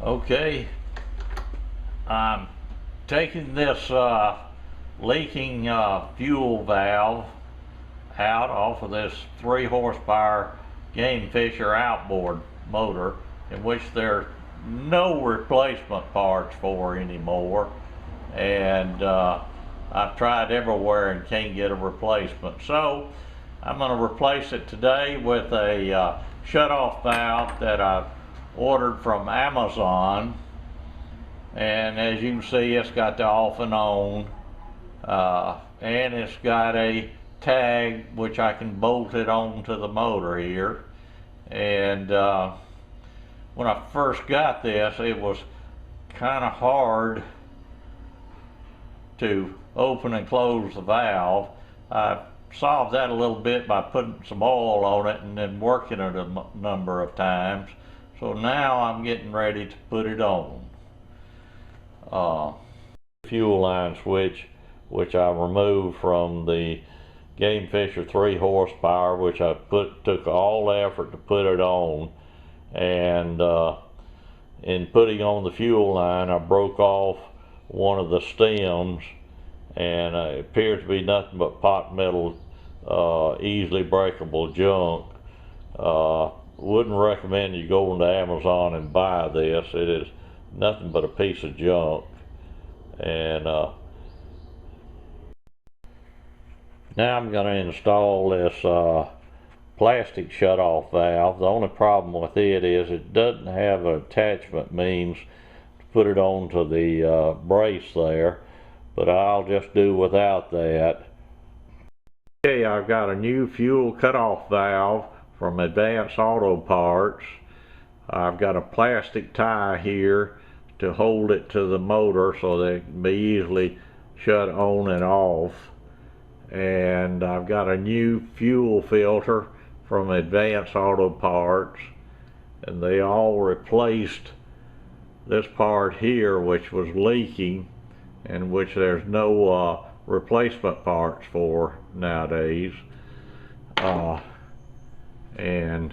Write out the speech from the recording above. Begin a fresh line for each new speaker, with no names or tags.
Okay, I'm taking this leaking fuel valve out off of this 3 horsepower Gamefisher outboard motor, in which there's no replacement parts for anymore, and I've tried everywhere and can't get a replacement. So I'm going to replace it today with a shutoff valve that I've ordered from Amazon, and as you can see, it's got the off and on, and it's got a tag which I can bolt it onto the motor here. And when I first got this, it was kind of hard to open and close the valve. I solved that a little bit by putting some oil on it and then working it a number of times. So now I'm getting ready to put it on. Fuel line switch, which I removed from the Gamefisher 3 horsepower, which I took all the effort to put it on, and in putting on the fuel line, I broke off one of the stems, and it appeared to be nothing but pot metal, easily breakable junk. Wouldn't recommend you go into Amazon and buy this. It is nothing but a piece of junk. And now I'm going to install this plastic shutoff valve. The only problem with it is it doesn't have an attachment means to put it onto the brace there, but I'll just do without that. Okay, I've got a new fuel cutoff valve from Advanced Auto Parts. I've got a plastic tie here to hold it to the motor so that it can be easily shut on and off. And I've got a new fuel filter from Advanced Auto Parts, and they all replaced this part here which was leaking and which there's no replacement parts for nowadays. And